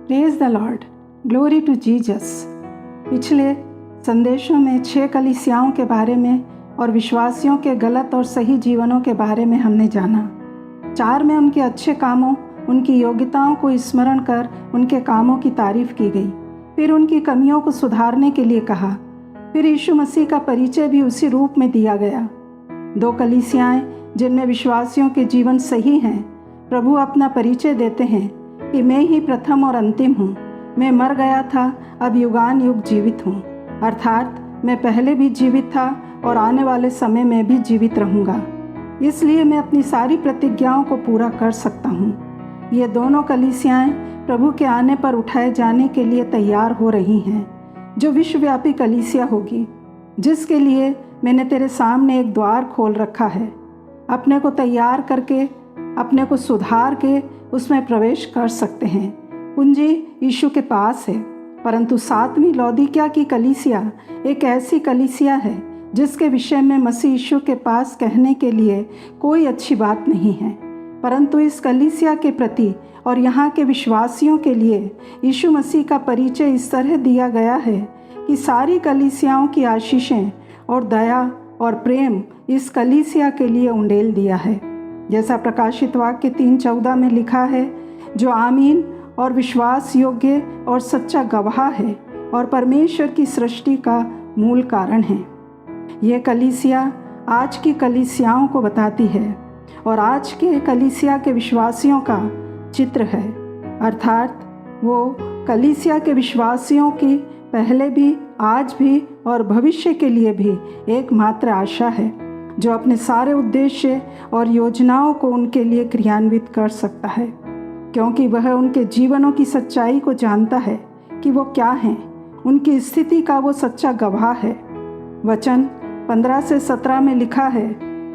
Praise the Lord, glory to Jesus. पिछले संदेशों में 6 कलीसियाओं के बारे में और विश्वासियों के गलत और सही जीवनों के बारे में हमने जाना। 4 में उनके अच्छे कामों, उनकी योग्यताओं को स्मरण कर उनके कामों की तारीफ की गई। फिर उनकी कमियों को सुधारने के लिए कहा। फिर यीशु मसीह का परिचय भी उसी रूप में दिया गया। 2 कलीसियाएं जिनमें विश्वासियों के जीवन सही हैं, प्रभु अपना परिचय देते हैं कि मैं ही प्रथम और अंतिम हूँ। मैं मर गया था, अब युगान युग जीवित हूँ। अर्थात मैं पहले भी जीवित था और आने वाले समय में भी जीवित रहूँगा। इसलिए मैं अपनी सारी प्रतिज्ञाओं को पूरा कर सकता हूँ। ये दोनों कलीसियाएं प्रभु के आने पर उठाए जाने के लिए तैयार हो रही हैं, जो विश्वव्यापी कलीसिया होगी, जिसके लिए मैंने तेरे सामने एक द्वार खोल रखा है। अपने को तैयार करके, अपने को सुधार के उसमें प्रवेश कर सकते हैं। कुंजी यीशु के पास है, परंतु 7वीं लौदीकिया की कलीसिया एक ऐसी कलीसिया है जिसके विषय में मसीह यीशु के पास कहने के लिए कोई अच्छी बात नहीं है। परंतु इस कलीसिया के प्रति और यहाँ के विश्वासियों के लिए यीशु मसीह का परिचय इस तरह दिया गया है कि सारी कलीसियाओं की आशीषें और दया और प्रेम इस कलीसिया के लिए उंडेल दिया है। जैसा प्रकाशित वाक्य 3:14 में लिखा है, जो आमीन और विश्वास योग्य और सच्चा गवाह है और परमेश्वर की सृष्टि का मूल कारण है। यह कलीसिया आज की कलीसियाओं को बताती है और आज के कलीसिया के विश्वासियों का चित्र है। अर्थात वो कलीसिया के विश्वासियों की पहले भी, आज भी और भविष्य के लिए भी एकमात्र आशा है, जो अपने सारे उद्देश्य और योजनाओं को उनके लिए क्रियान्वित कर सकता है, क्योंकि वह उनके जीवनों की सच्चाई को जानता है कि वो क्या हैं। उनकी स्थिति का वो सच्चा गवाह है। वचन 15 से 17 में लिखा है,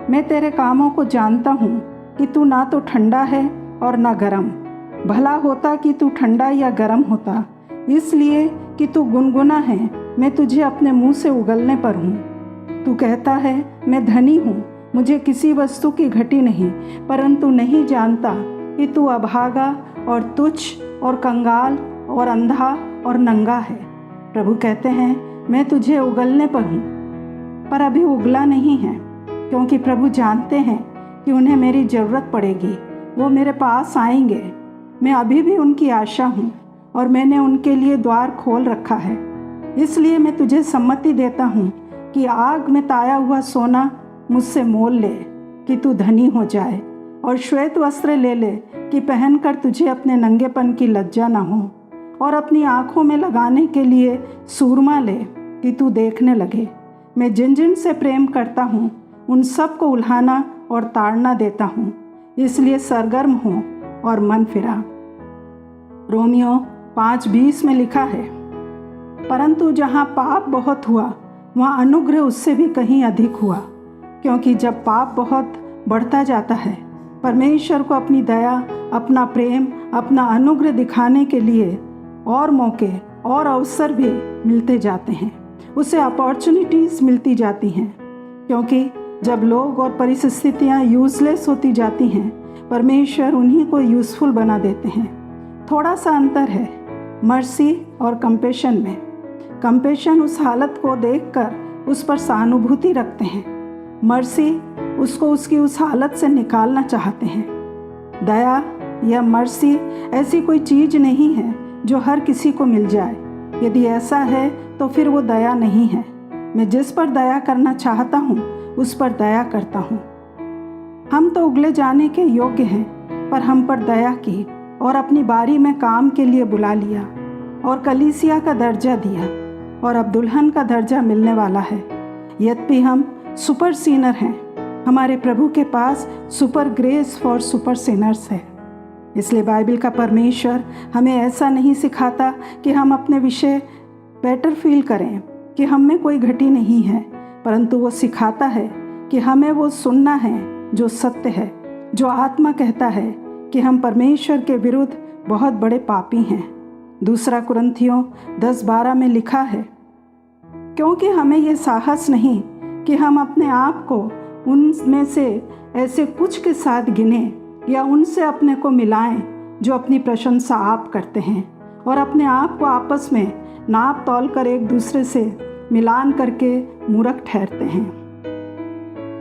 मैं तेरे कामों को जानता हूँ कि तू ना तो ठंडा है और ना गर्म। भला होता कि तू ठंडा या गर्म होता, इसलिए कि तू गुनगुना है, मैं तुझे अपने मुँह से उगलने पर हूँ। तू कहता है, मैं धनी हूँ, मुझे किसी वस्तु की घटी नहीं, परंतु नहीं जानता कि तू अभागा और तुच्छ और कंगाल और अंधा और नंगा है। प्रभु कहते हैं, मैं तुझे उगलने पर हूँ, पर अभी उगला नहीं है, क्योंकि प्रभु जानते हैं कि उन्हें मेरी ज़रूरत पड़ेगी। वो मेरे पास आएंगे। मैं अभी भी उनकी आशा हूँ और मैंने उनके लिए द्वार खोल रखा है। इसलिए मैं तुझे सम्मति देता हूँ कि आग में ताया हुआ सोना मुझसे मोल ले कि तू धनी हो जाए, और श्वेत वस्त्र ले ले कि पहनकर तुझे अपने नंगेपन की लज्जा न हो, और अपनी आँखों में लगाने के लिए सूरमा ले कि तू देखने लगे। मैं जिन जिन से प्रेम करता हूँ उन सब को उल्हाना और ताड़ना देता हूँ, इसलिए सरगर्म हो और मन फिरा। रोमियो 5:20 में लिखा है, परंतु जहाँ पाप बहुत हुआ वहाँ अनुग्रह उससे भी कहीं अधिक हुआ, क्योंकि जब पाप बहुत बढ़ता जाता है, परमेश्वर को अपनी दया, अपना प्रेम, अपना अनुग्रह दिखाने के लिए और मौके और अवसर भी मिलते जाते हैं। उसे अपॉर्चुनिटीज़ मिलती जाती हैं, क्योंकि जब लोग और परिस्थितियाँ यूजलेस होती जाती हैं, परमेश्वर उन्हीं को यूज़फुल बना देते हैं। थोड़ा सा अंतर है मर्सी और कंपेशन में। कंपेशन उस हालत को देखकर उस पर सहानुभूति रखते हैं। मर्सी उसको उसकी उस हालत से निकालना चाहते हैं। दया या मर्सी ऐसी कोई चीज़ नहीं है जो हर किसी को मिल जाए। यदि ऐसा है तो फिर वो दया नहीं है। मैं जिस पर दया करना चाहता हूँ उस पर दया करता हूँ। हम तो उगले जाने के योग्य हैं, पर हम पर दया की और अपनी बारी में काम के लिए बुला लिया और कलीसिया का दर्जा दिया, और अब दुल्हन का दर्जा मिलने वाला है। यद्यपि हम सुपर सीनर हैं, हमारे प्रभु के पास super grace for super sinners है। इसलिए बाइबल का परमेश्वर हमें ऐसा नहीं सिखाता कि हम अपने विषय बेटर फील करें कि हम में कोई घटी नहीं है, परंतु वो सिखाता है कि हमें वो सुनना है जो सत्य है, जो आत्मा कहता है कि हम परमेश्वर के विरुद्ध बहुत बड़े पापी हैं। 2 कुरिन्थियों 10:12 में लिखा है, क्योंकि हमें ये साहस नहीं कि हम अपने आप को उनमें से ऐसे कुछ के साथ गिने या उनसे अपने को मिलाएं जो अपनी प्रशंसा आप करते हैं और अपने आप को आपस में नाप तोल कर एक दूसरे से मिलान करके मूर्ख ठहरते हैं।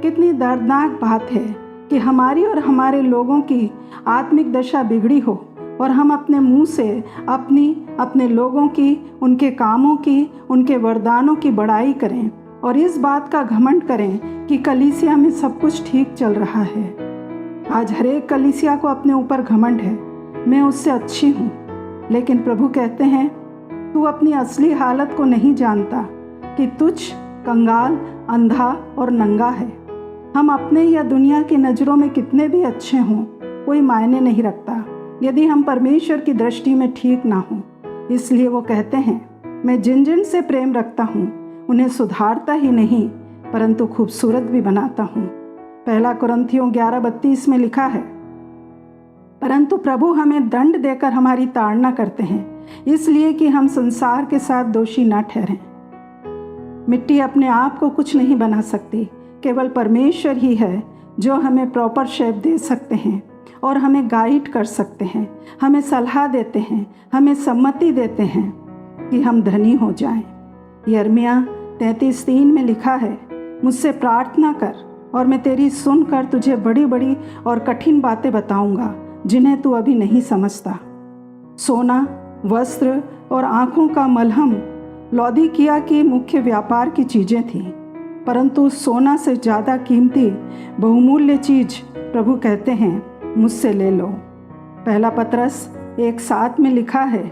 कितनी दर्दनाक बात है कि हमारी और हमारे लोगों की आत्मिक दशा बिगड़ी हो और हम अपने मुंह से अपने लोगों की, उनके कामों की, उनके वरदानों की बड़ाई करें और इस बात का घमंड करें कि कलीसिया में सब कुछ ठीक चल रहा है। आज हर एक कलीसिया को अपने ऊपर घमंड है, मैं उससे अच्छी हूँ। लेकिन प्रभु कहते हैं, तू अपनी असली हालत को नहीं जानता कि तुच्छ, कंगाल, अंधा और नंगा है। हम अपने या दुनिया की नज़रों में कितने भी अच्छे हों, कोई मायने नहीं रखता यदि हम परमेश्वर की दृष्टि में ठीक ना हों। इसलिए वो कहते हैं, मैं जिन जिन से प्रेम रखता हूँ उन्हें सुधारता ही नहीं परंतु खूबसूरत भी बनाता हूँ। 1 कुरिन्थियों 11:32 में लिखा है, परंतु प्रभु हमें दंड देकर हमारी ताड़ना करते हैं, इसलिए कि हम संसार के साथ दोषी न ठहरें। मिट्टी अपने आप को कुछ नहीं बना सकती, केवल परमेश्वर ही है जो हमें प्रॉपर शेप दे सकते हैं और हमें गाइड कर सकते हैं, हमें सलाह देते हैं, हमें सम्मति देते हैं कि हम धनी हो जाएं। यिर्मयाह 33:3 में लिखा है, मुझसे प्रार्थना कर और मैं तेरी सुनकर तुझे बड़ी बड़ी और कठिन बातें बताऊंगा जिन्हें तू अभी नहीं समझता। सोना, वस्त्र और आँखों का मलहम लौदीकिया की मुख्य व्यापार की चीज़ें थीं, परंतु सोना से ज़्यादा कीमती बहुमूल्य चीज़ प्रभु कहते हैं, मुझसे ले लो। 1 पतरस 1:7 में लिखा है,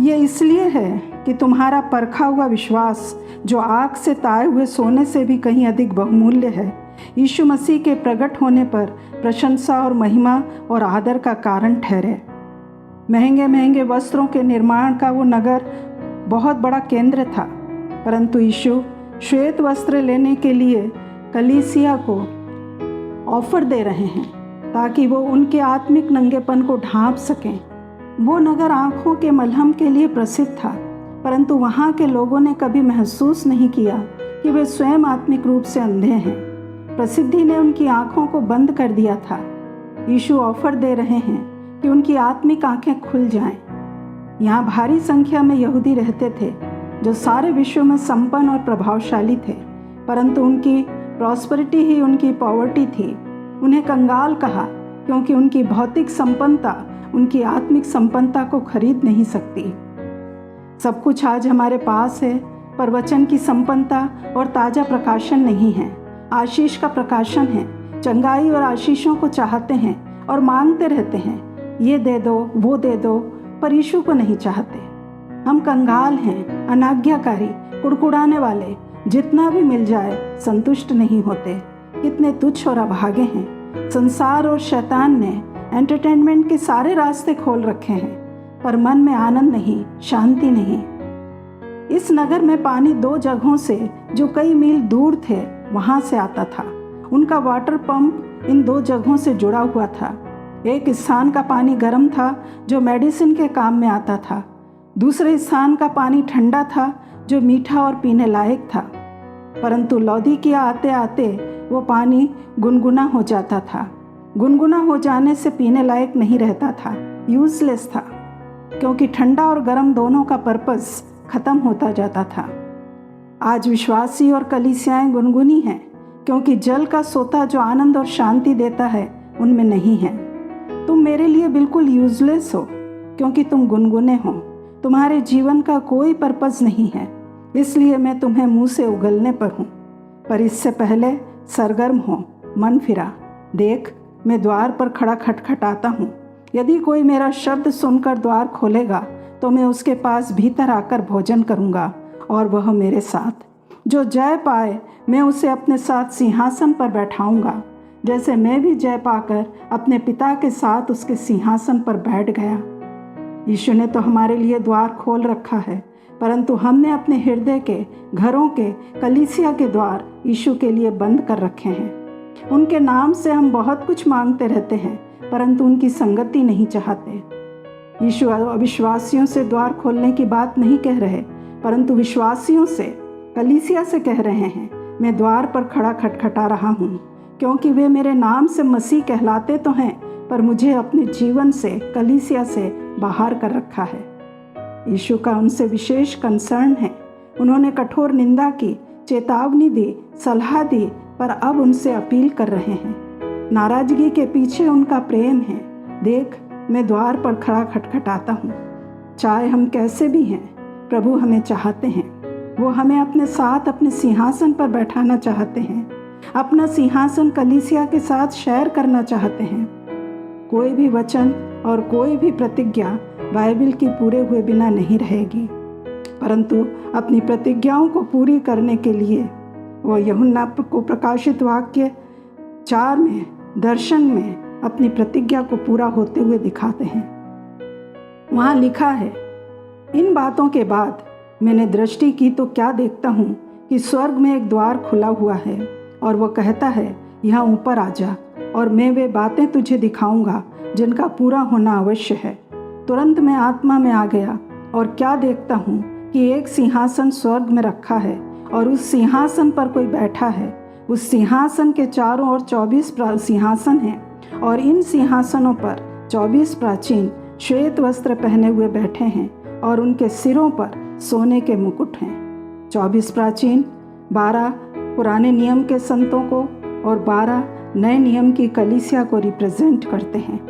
ये इसलिए है कि तुम्हारा परखा हुआ विश्वास, जो आग से ताए हुए सोने से भी कहीं अधिक बहुमूल्य है, यीशु मसीह के प्रकट होने पर प्रशंसा और महिमा और आदर का कारण ठहरे। महंगे महंगे वस्त्रों के निर्माण का वो नगर बहुत बड़ा केंद्र था, परंतु यीशु श्वेत वस्त्र लेने के लिए कलीसिया को ऑफर दे रहे हैं ताकि वो उनके आत्मिक नंगेपन को ढांप सकें। वो नगर आँखों के मलहम के लिए प्रसिद्ध था, परंतु वहाँ के लोगों ने कभी महसूस नहीं किया कि वे स्वयं आत्मिक रूप से अंधे हैं। प्रसिद्धि ने उनकी आँखों को बंद कर दिया था। यीशु ऑफर दे रहे हैं कि उनकी आत्मिक आँखें खुल जाएं। यहाँ भारी संख्या में यहूदी रहते थे जो सारे विश्व में संपन्न और प्रभावशाली थे, परंतु उनकी प्रॉस्पेरिटी ही उनकी पॉवर्टी थी। उन्हें कंगाल कहा क्योंकि उनकी भौतिक संपन्नता उनकी आत्मिक संपन्नता को खरीद नहीं सकती। सब कुछ आज हमारे पास है, पर वचन की संपन्नता और ताज़ा प्रकाशन नहीं है। आशीष का प्रकाशन है, चंगाई और आशीषों को चाहते हैं और मांगते रहते हैं, ये दे दो, वो दे दो, पर यीशु को नहीं चाहते। हम कंगाल हैं, अनाज्ञाकारी, कुड़कुड़ाने वाले, जितना भी मिल जाए संतुष्ट नहीं होते। कितने तुच्छ और अभागे हैं। संसार और शैतान ने एंटरटेनमेंट के सारे रास्ते खोल रखे हैं, पर मन में आनंद नहीं, शांति नहीं। इस नगर में पानी 2 जगहों से जो कई मील दूर थे वहाँ से आता था। उनका वाटर पंप इन 2 जगहों से जुड़ा हुआ था। एक स्थान का पानी गर्म था जो मेडिसिन के काम में आता था, दूसरे स्थान का पानी ठंडा था जो मीठा और पीने लायक था। परंतु लौदीकिया आते आते वो पानी गुनगुना हो जाता था। गुनगुना हो जाने से पीने लायक नहीं रहता था, यूजलेस था, क्योंकि ठंडा और गर्म दोनों का पर्पस खत्म होता जाता था। आज विश्वासी और कलीसियाएं गुनगुनी हैं, क्योंकि जल का सोता जो आनंद और शांति देता है उनमें नहीं है। तुम मेरे लिए बिल्कुल यूजलेस हो, क्योंकि तुम गुनगुने हो। तुम्हारे जीवन का कोई पर्पस नहीं है, इसलिए मैं तुम्हें मुंह से उगलने पर हूँ। पर इससे पहले सरगर्म हो, मन फिरा। देख, मैं द्वार पर खड़ा खटखटाता हूँ। यदि कोई मेरा शब्द सुनकर द्वार खोलेगा तो मैं उसके पास भीतर आकर भोजन करूँगा और वह मेरे साथ। जो जय पाए मैं उसे अपने साथ सिंहासन पर बैठाऊँगा, जैसे मैं भी जय पाकर अपने पिता के साथ उसके सिंहासन पर बैठ गया। यीशु ने तो हमारे लिए द्वार खोल रखा है, परंतु हमने अपने हृदय के, घरों के, कलीसिया के द्वार यीशु के लिए बंद कर रखे हैं। उनके नाम से हम बहुत कुछ मांगते रहते हैं, परंतु उनकी संगति नहीं चाहते। यीशु अविश्वासियों से द्वार खोलने की बात नहीं कह रहे, परंतु विश्वासियों से, कलीसिया से कह रहे हैं, मैं द्वार पर खड़ा खटखटा रहा हूँ, क्योंकि वे मेरे नाम से मसीह कहलाते तो हैं, पर मुझे अपने जीवन से, कलीसिया से बाहर कर रखा है। यीशु का उनसे विशेष कंसर्न है। उन्होंने कठोर निंदा की, चेतावनी दी, सलाह दी, पर अब उनसे अपील कर रहे हैं। नाराजगी के पीछे उनका प्रेम है। देख, मैं द्वार पर खड़ा खटखटाता हूँ। चाहे हम कैसे भी हैं, प्रभु हमें चाहते हैं। वो हमें अपने साथ अपने सिंहासन पर बैठाना चाहते हैं। अपना सिंहासन कलीसिया के साथ शेयर करना चाहते हैं। कोई भी वचन और कोई भी प्रतिज्ञा बाइबल की पूरे हुए बिना नहीं रहेगी, परंतु अपनी प्रतिज्ञाओं को पूरी करने के लिए वो यूहन्ना को प्रकाशित वाक्य 4 में दर्शन में अपनी प्रतिज्ञा को पूरा होते हुए दिखाते हैं। वहाँ लिखा है, इन बातों के बाद मैंने दृष्टि की तो क्या देखता हूँ कि स्वर्ग में एक द्वार खुला हुआ है और वो कहता है, यहाँ ऊपर आ जा और मैं वे बातें तुझे दिखाऊंगा जिनका पूरा होना अवश्य है। तुरंत मैं आत्मा में आ गया और क्या देखता हूँ कि एक सिंहासन स्वर्ग में रखा है और उस सिंहासन पर कोई बैठा है। उस सिंहासन के चारों ओर 24 सिंहासन हैं और इन सिंहासनों पर 24 प्राचीन श्वेत वस्त्र पहने हुए बैठे हैं और उनके सिरों पर सोने के मुकुट हैं। 24 प्राचीन 12 पुराने नियम के संतों को और 12 नए नियम की कलीसिया को रिप्रेजेंट करते हैं।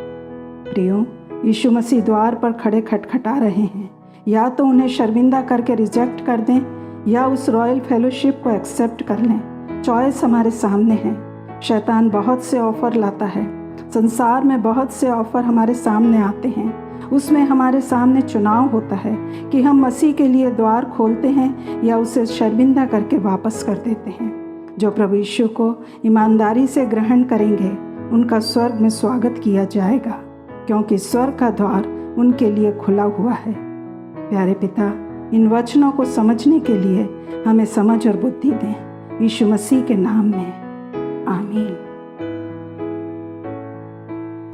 प्रियो, यीशु मसीह द्वार पर खड़े खटखटा रहे हैं। या तो उन्हें शर्मिंदा करके रिजेक्ट कर दें या उस रॉयल फेलोशिप को एक्सेप्ट कर लें। चॉइस हमारे सामने है। शैतान बहुत से ऑफ़र लाता है। संसार में बहुत से ऑफ़र हमारे सामने आते हैं। उसमें हमारे सामने चुनाव होता है कि हम मसीह के लिए द्वार खोलते हैं या उसे शर्मिंदा करके वापस कर देते हैं। जो प्रभु यीशु को ईमानदारी से ग्रहण करेंगे, उनका स्वर्ग में स्वागत किया जाएगा, क्योंकि स्वर्ग का द्वार उनके लिए खुला हुआ है। प्यारे पिता, इन वचनों को समझने के लिए हमें समझ और बुद्धि दें, यीशु मसीह के नाम में।